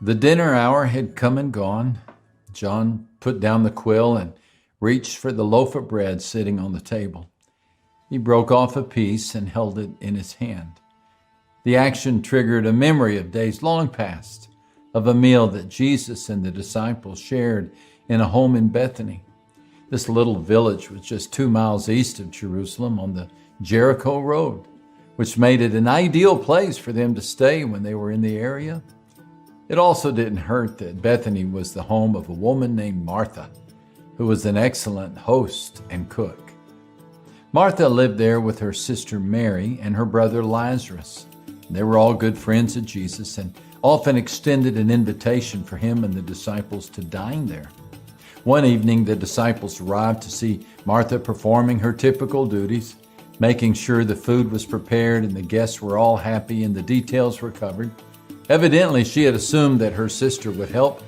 The dinner hour had come and gone. John put down the quill and reached for the loaf of bread sitting on the table. He broke off a piece and held it in his hand. The action triggered a memory of days long past, of a meal that Jesus and the disciples shared in a home in Bethany. This little village was just 2 miles east of Jerusalem on the Jericho Road, which made it an ideal place for them to stay when they were in the area. It also didn't hurt that Bethany was the home of a woman named Martha, who was an excellent host and cook. Martha lived there with her sister Mary and her brother Lazarus. They were all good friends of Jesus and often extended an invitation for him and the disciples to dine there. One evening, the disciples arrived to see Martha performing her typical duties, making sure the food was prepared and the guests were all happy and the details were covered. Evidently, she had assumed that her sister would help,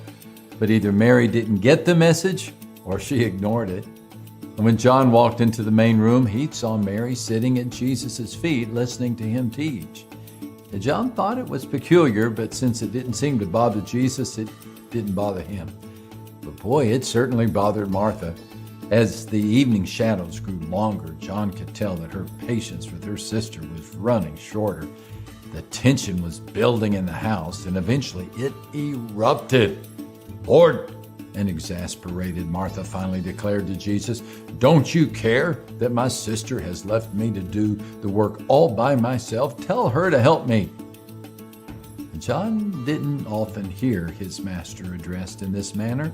but either Mary didn't get the message or she ignored it. And when John walked into the main room, he saw Mary sitting at Jesus' feet listening to him teach. And John thought it was peculiar, but since it didn't seem to bother Jesus, it didn't bother him. But boy, it certainly bothered Martha. As the evening shadows grew longer, John could tell that her patience with her sister was running shorter. The tension was building in the house, and eventually it erupted. "Lord," and exasperated, Martha finally declared to Jesus, "Don't you care that my sister has left me to do the work all by myself? Tell her to help me." John didn't often hear his master addressed in this manner.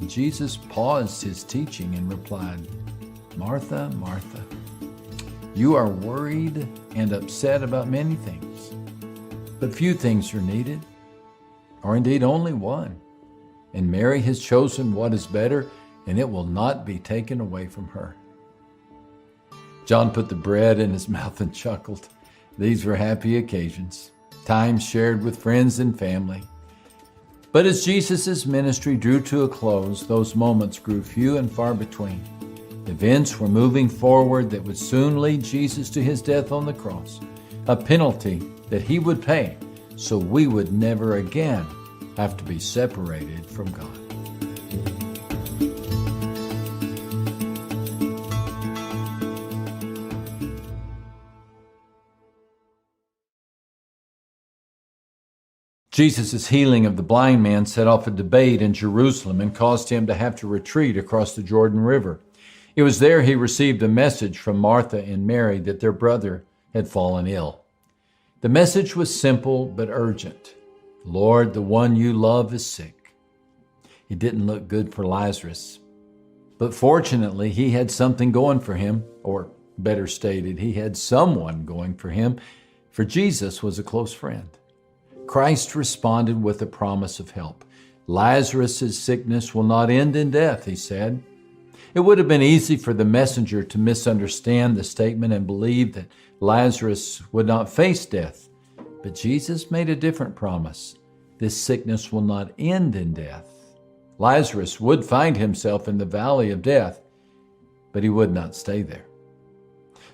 Jesus paused his teaching and replied, "Martha, Martha, you are worried and upset about many things, but few things are needed, or indeed only one. And Mary has chosen what is better, and it will not be taken away from her." John put the bread in his mouth and chuckled. These were happy occasions, times shared with friends and family. But as Jesus' ministry drew to a close, those moments grew few and far between. Events were moving forward that would soon lead Jesus to his death on the cross, a penalty that he would pay so we would never again have to be separated from God. Jesus' healing of the blind man set off a debate in Jerusalem and caused him to have to retreat across the Jordan River. It was there he received a message from Martha and Mary that their brother had fallen ill. The message was simple but urgent. "Lord, the one you love is sick." It didn't look good for Lazarus, but fortunately he had something going for him, or better stated, he had someone going for him, for Jesus was a close friend. Christ responded with a promise of help. "Lazarus' sickness will not end in death," he said. It would have been easy for the messenger to misunderstand the statement and believe that Lazarus would not face death. But Jesus made a different promise. This sickness will not end in death. Lazarus would find himself in the valley of death, but he would not stay there.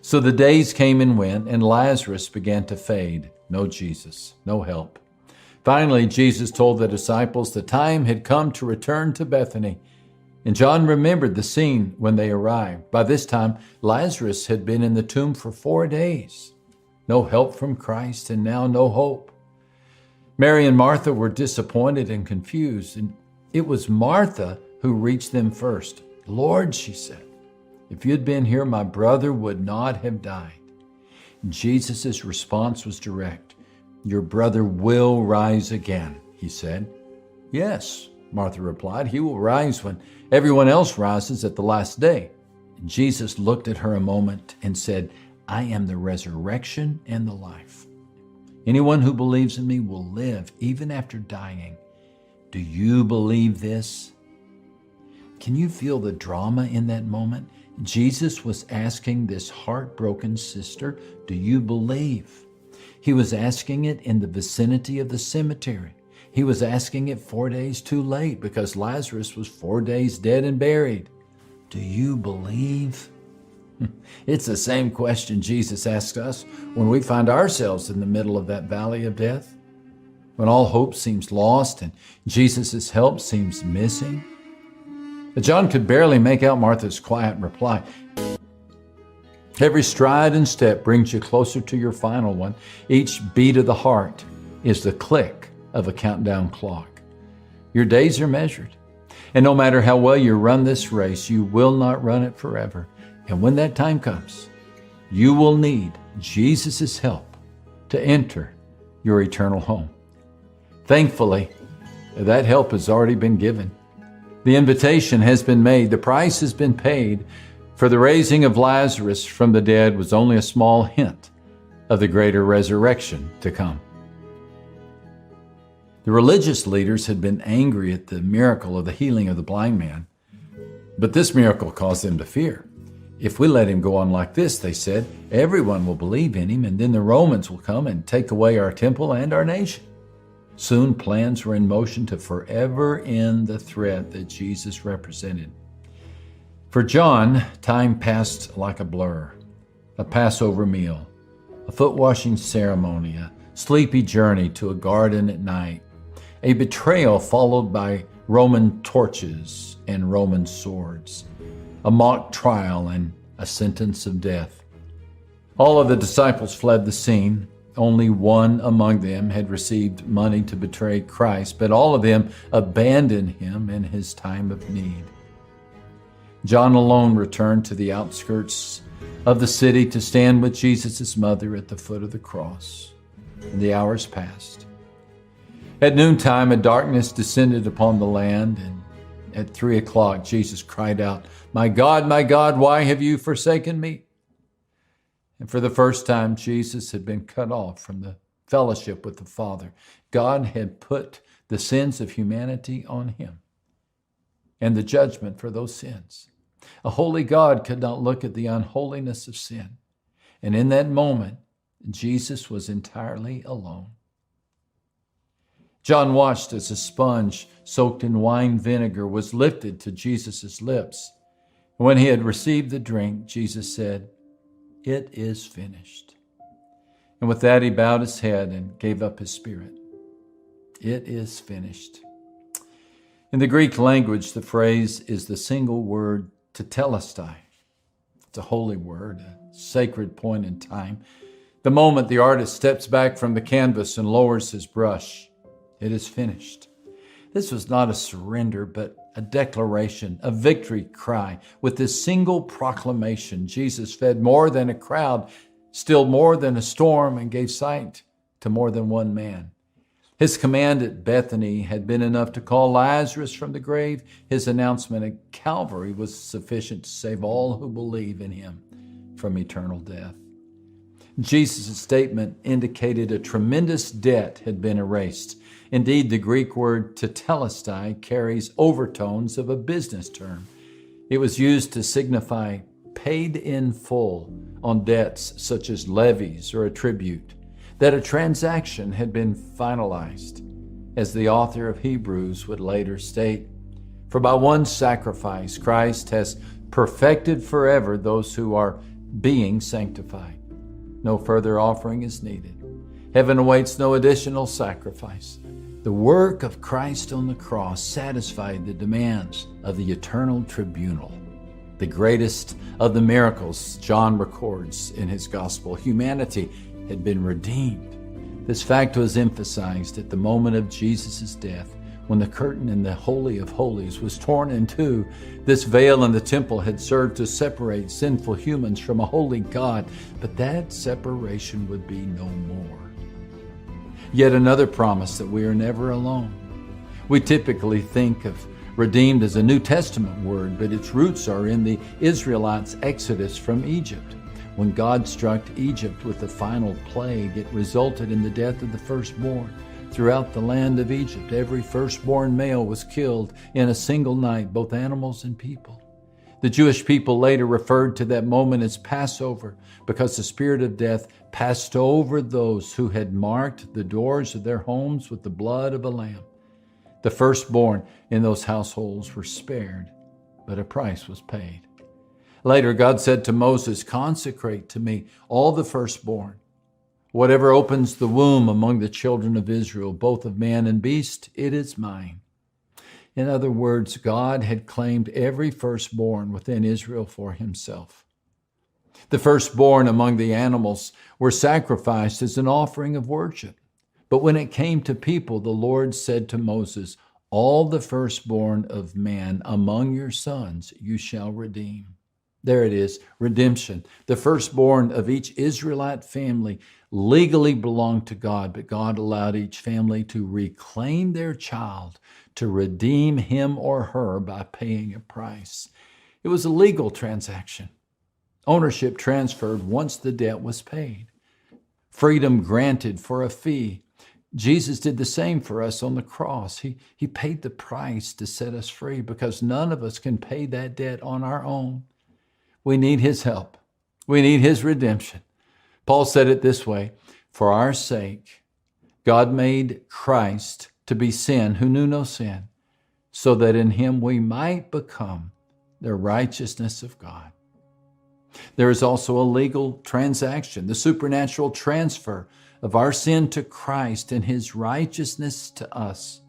So the days came and went, and Lazarus began to fade. No Jesus, no help. Finally, Jesus told the disciples the time had come to return to Bethany. And John remembered the scene when they arrived. By this time, Lazarus had been in the tomb for 4 days. No help from Christ, and now no hope. Mary and Martha were disappointed and confused, and it was Martha who reached them first. "Lord," she said, "if you'd been here, my brother would not have died." Jesus' response was direct. "Your brother will rise again," he said. "Yes," Martha replied, "he will rise when everyone else rises at the last day." Jesus looked at her a moment and said, "I am the resurrection and the life. Anyone who believes in me will live even after dying. Do you believe this?" Can you feel the drama in that moment? Jesus was asking this heartbroken sister, "Do you believe?" He was asking it in the vicinity of the cemetery. He was asking it 4 days too late because Lazarus was 4 days dead and buried. Do you believe? It's the same question Jesus asks us when we find ourselves in the middle of that valley of death. when all hope seems lost and Jesus' help seems missing? But John could barely make out Martha's quiet reply. Every stride and step brings you closer to your final one. Each beat of the heart is the click of a countdown clock. Your days are measured. And no matter how well you run this race, you will not run it forever. And when that time comes, you will need Jesus' help to enter your eternal home. Thankfully, that help has already been given. The invitation has been made. The price has been paid. For the raising of Lazarus from the dead was only a small hint of the greater resurrection to come. The religious leaders had been angry at the miracle of the healing of the blind man, but this miracle caused them to fear. If we let him go on like this, they said, everyone will believe in him, and then the Romans will come and take away our temple and our nation. Soon plans were in motion to forever end the threat that Jesus represented. For John, time passed like a blur, a Passover meal, a foot-washing ceremony, a sleepy journey to a garden at night, a betrayal followed by Roman torches and Roman swords, a mock trial and a sentence of death. All of the disciples fled the scene. Only one among them had received money to betray Christ, but all of them abandoned him in his time of need. John alone returned to the outskirts of the city to stand with Jesus' mother at the foot of the cross. And the hours passed. At noontime, a darkness descended upon the land, and at 3 o'clock, Jesus cried out, my God, why have you forsaken me?" And for the first time, Jesus had been cut off from the fellowship with the Father. God had put the sins of humanity on him and the judgment for those sins. A holy God could not look at the unholiness of sin. And in that moment, Jesus was entirely alone. John watched as a sponge soaked in wine vinegar was lifted to Jesus' lips. When he had received the drink, Jesus said, "It is finished." And with that, he bowed his head and gave up his spirit. It is finished. In the Greek language, the phrase is the single word tetelestai. It's a holy word, a sacred point in time. The moment the artist steps back from the canvas and lowers his brush, it is finished. This was not a surrender, but a declaration, a victory cry. With this single proclamation, Jesus fed more than a crowd, stilled more than a storm, and gave sight to more than one man. His command at Bethany had been enough to call Lazarus from the grave. His announcement at Calvary was sufficient to save all who believe in him from eternal death. Jesus' statement indicated a tremendous debt had been erased. Indeed, the Greek word tetelestai carries overtones of a business term. It was used to signify paid in full on debts such as levies or a tribute, that a transaction had been finalized. As the author of Hebrews would later state, "For by one sacrifice Christ has perfected forever those who are being sanctified. No further offering is needed. Heaven awaits no additional sacrifice." The work of Christ on the cross satisfied the demands of the eternal tribunal. The greatest of the miracles John records in his gospel. Humanity had been redeemed. This fact was emphasized at the moment of Jesus' death, when the curtain in the Holy of Holies was torn in two. This veil in the temple had served to separate sinful humans from a holy God, but that separation would be no more. Yet another promise that we are never alone. We typically think of redeemed as a New Testament word, but its roots are in the Israelites' exodus from Egypt. When God struck Egypt with the final plague, it resulted in the death of the firstborn. Throughout the land of Egypt, every firstborn male was killed in a single night, both animals and people. The Jewish people later referred to that moment as Passover because the spirit of death passed over those who had marked the doors of their homes with the blood of a lamb. The firstborn in those households were spared, but a price was paid. Later, God said to Moses, "Consecrate to me all the firstborn." Whatever opens the womb among the children of Israel, both of man and beast, it is mine. In other words, God had claimed every firstborn within Israel for himself. The firstborn among the animals were sacrificed as an offering of worship. But when it came to people, the Lord said to Moses, all the firstborn of man among your sons you shall redeem. There it is, redemption. The firstborn of each Israelite family legally belonged to God, but God allowed each family to reclaim their child, to redeem him or her by paying a price. It was a legal transaction. Ownership transferred once the debt was paid. Freedom granted for a fee. Jesus did the same for us on the cross. He paid the price to set us free because none of us can pay that debt on our own. We need his help. We need his redemption. Paul said it this way, for our sake, God made Christ to be sin who knew no sin, so that in him we might become the righteousness of God. There is also a legal transaction, the supernatural transfer of our sin to Christ and his righteousness to us.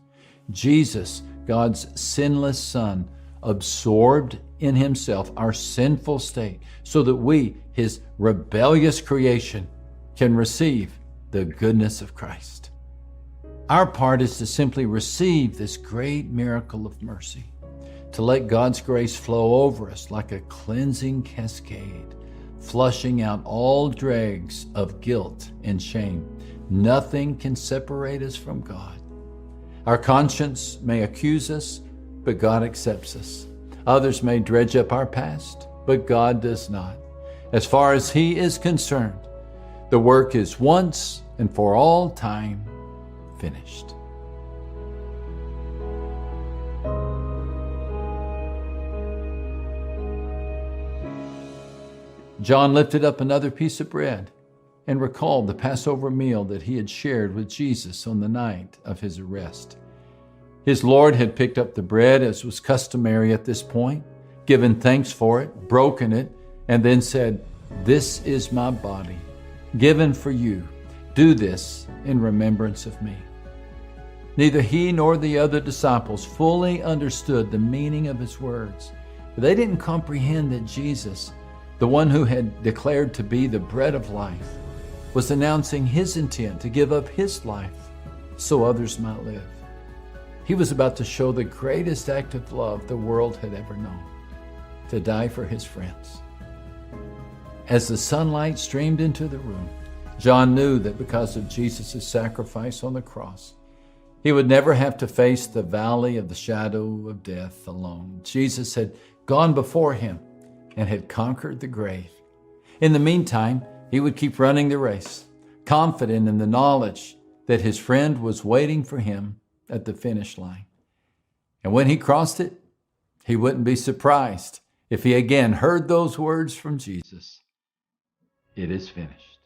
Jesus, God's sinless Son, absorbed in himself our sinful state so that we, his rebellious creation, can receive the goodness of Christ. Our part is to simply receive this great miracle of mercy, to let God's grace flow over us like a cleansing cascade, flushing out all dregs of guilt and shame. Nothing can separate us from God. Our conscience may accuse us, but God accepts us. Others may dredge up our past, but God does not. As far as he is concerned, the work is once and for all time finished. John lifted up another piece of bread and recalled the Passover meal that he had shared with Jesus on the night of his arrest. His Lord had picked up the bread as was customary at this point, given thanks for it, broken it, and then said, "This is my body, given for you. Do this in remembrance of me." Neither he nor the other disciples fully understood the meaning of his words. They didn't comprehend that Jesus, the one who had declared to be the bread of life, was announcing his intent to give up his life so others might live. He was about to show the greatest act of love the world had ever known, to die for his friends. As the sunlight streamed into the room, John knew that because of Jesus' sacrifice on the cross, he would never have to face the valley of the shadow of death alone. Jesus had gone before him and had conquered the grave. In the meantime, he would keep running the race, confident in the knowledge that his friend was waiting for him at the finish line. And when he crossed it, he wouldn't be surprised if he again heard those words from Jesus, "It is finished."